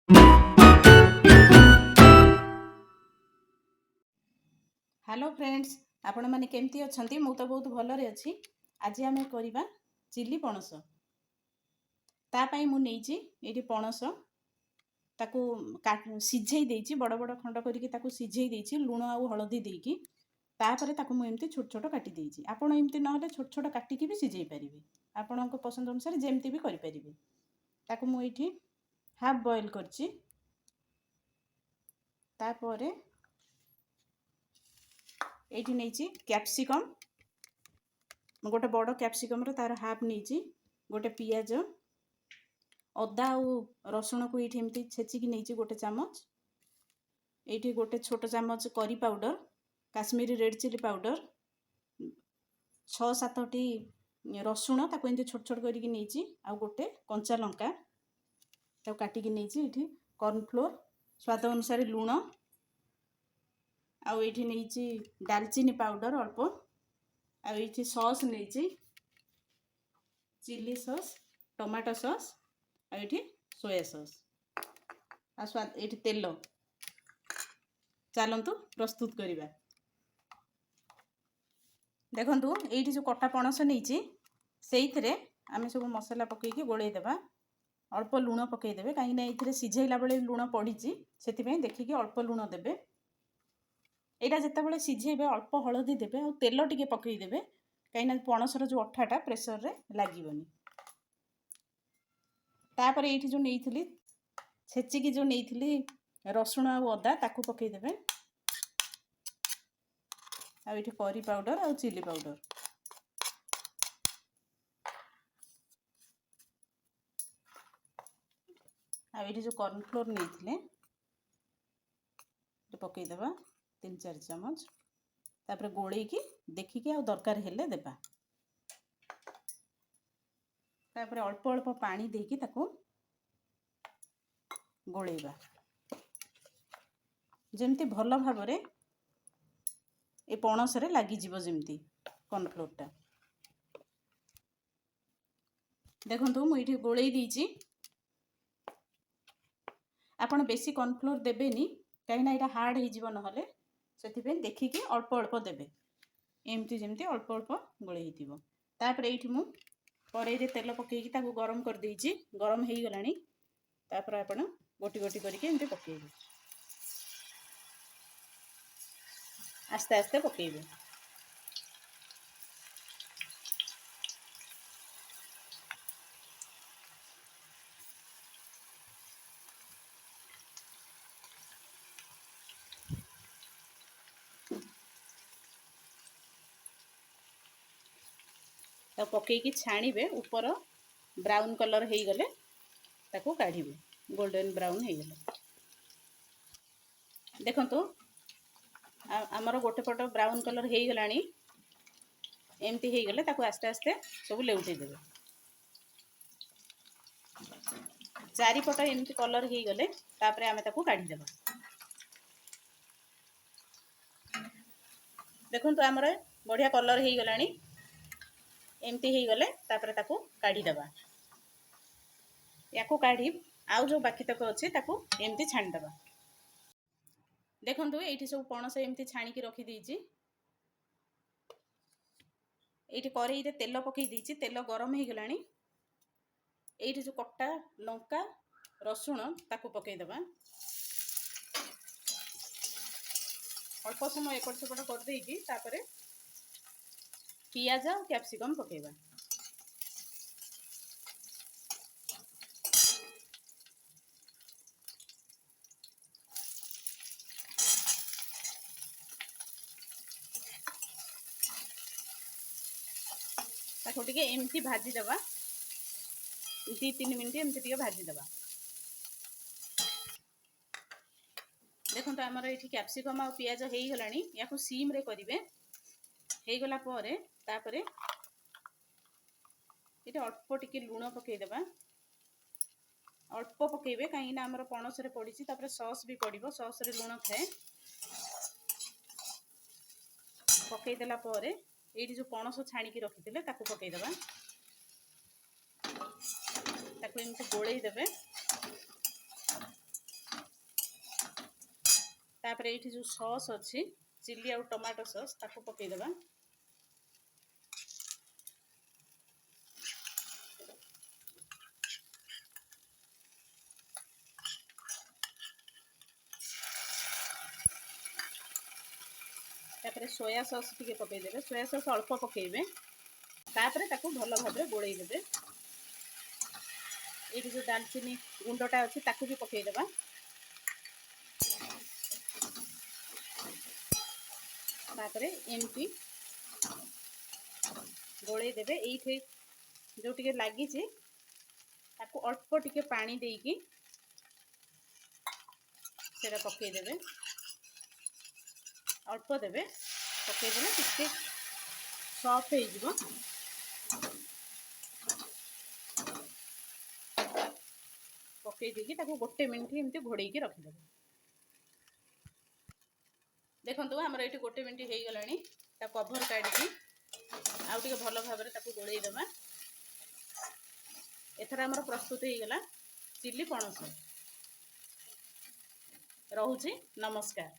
Hello friends, आपण माने केमती अछंती? मु तो बहुत भलरे अछि। आज आमे करिबा चिल्ली पणस। ता पई मु नेइची एठी पणस ताकू सिझेई देइची, बड़ बड़ खंड करिके ताकू सिझेई देइची लूण आ हळदी देइकी। तापरे ताकू मु एमती छोट छोट काटी देइची। आपण एमती नहले छोट छोट काटिकी भी सिझेई परिबे। आपणको पसंद अनुसार जेमती भी करि परिबे। ताकू मु एठी हाफ बॉईल करची। तापरे एठी नेइची कैप्सिकम, गोटे बड़ कैप्सिकम रो तार हाफ नेइची, गोटे पियाज, अदा और रसुण को एठी एमती छेचिकी नेइची गोटे चामच। एठी गोटे छोट चामच curry powder, Kashmiri red chili powder, 6-7 टी रसुण ताको एमती छोट छोट करिकी नेइची, आ गोटे कंचा लंका ताको काटिकी नेइची। एठी कॉर्नफ्लोर, स्वाद अनुसार लूण, आउ एठी नेइची दालचीनी पाउडर अल्प, आउ एठी सॉस नेइची चिल्ली सॉस, टमाटो सॉस, आउ एठी सोया सॉस, आ स्वाद एठी तेल। चलंतु प्रस्तुत करिबा। देखंतु एठी जो कटा पणस नेइची सेइथरे आमे सब मसाला पकेइकी गोळेइ देबा। अल्प लूण पकेइ देबे, काहे ना एथिरे सिझेइला बेले लूण पड़ीची, सेति पई देखिकी अल्प लूण देबे। एटा जेते बेले सिझेइबे अल्प हळदी देबे, आ तेल टिके पकेइ देबे, काहे ना पणसर जो अठाटा प्रेशर रे लागिबनी। तापरे एठी जो नेइथिली छेचिकी जो नेइथिली रसुण आ अदा ताकू पकेइ देबे, आ एठी करी पाउडर आ चिली पाउडर, आ एठी जो कॉर्नफ्लोर नेइथिले पकेइ देबा 3-4 चमच। तापरे गोळेइकी देखिकी आ दरकार हेले देबा। तापरे अल्प अल्प पानी देइकी ताकू गोळेइबा, जेमती भल भाबरे ए पणस रे लागि जिवो जेमती कॉर्नफ्लोर टा। देखंतु मु एठी गोळेइ दीची। आपण बेसी कॉर्नफ्लोर देबेनी, काहे ना एटा हार्ड हे जिवो नहले, सेति पे देखिकी अल्प अल्प देबे। एमती जेमती अल्प अल्प गोळेइ हिथिबो। तापरे एठी मु कड़ाई रे तेल पकेइकी ताकू गरम कर देइची। गरम हेई गलानी। तापरे आपण गोटी गोटी करके एमती पकेइबे, आस्ते आस्ते पकेइबे। तो पकेइकी छाणीबे, ऊपर ब्राउन कलर हेई गले ताकू काढीबे, गोल्डन ब्राउन हेई गले। देखंतु आमर गोटे पट ब्राउन कलर हेई गलानी। एमती हेई गले ताकू आस्ते आस्ते सब लेउटेइ देबे। चारिपट एमती कलर हेई गले तापरे आमे ताकू काढी देबा। देखंतु आमर बढ़िया कलर हेई गलानी। एमती हेई गले तापरे ताकू काढी देबा। याकू काढी आउ जो बाकी तक अछि ताकू एमती छाणी देबा। देखंतु एठी सब पणस एमती छाणी की रखी देइची। एठी करेई रे तेल पकेइ देइची, तेल गरम हेई गलानी। एठी जो कट्टा लंका रसुण ताकू पकेइ देबा। अल्प समय एपट सेपट कर देइकी तापरे पियाज और कैप्सिकम पकेइबा। ताको टिके एमती भाजी देबा, 2-3 मिनिट एमती टिके भाजी देबा। देखंतु हमर एठी कैप्सिकम आ पियाज हेई गलानी। याकू सीम रे करिवे। हेई गला परे तापरे एठी अल्प टिके लूण पकेइ देबा। अल्प पकेइबे, काहे ना हमर पणस रे पड़ीची, तापरे सॉस भी पड़िबो, सॉस रे लूण थाए। पकेइ देला परे एठी जो पणस छाणी की रखिथिले ताकू पकेइ देबा। ताकू एमती गोळेइ देबे। तापर ये जो सॉस अच्छी चिली और टमाटो सॉस ताको पकईदेवा। तापर सोया सॉस टिके पकईदेवे। सोया सॉस अल्प पकईबे। तापर ताको भल भाव गोलई देबे। ये जो दालचीनी गुंडटा अच्छी ताको भी पकईदेवा। तापर एमती गोलई देबे। ये जो टिके लगी ताको अल्प टिके पानी देकी सेटा पकईदेवे। अल्प देबे पकईदेले टिके सॉफ्ट हो जिवो। पकई देकी ताको गोटे मिनिट एमती घोड़े की रखिदेबे। देखो आमर ये गोटे मिनिट हो गलानी। कभर काढ़ी आउ टिके भल भाव में गोलई देवा। एथर आमर प्रस्तुत हो गला चिल्ली पणस। रहुछि नमस्कार।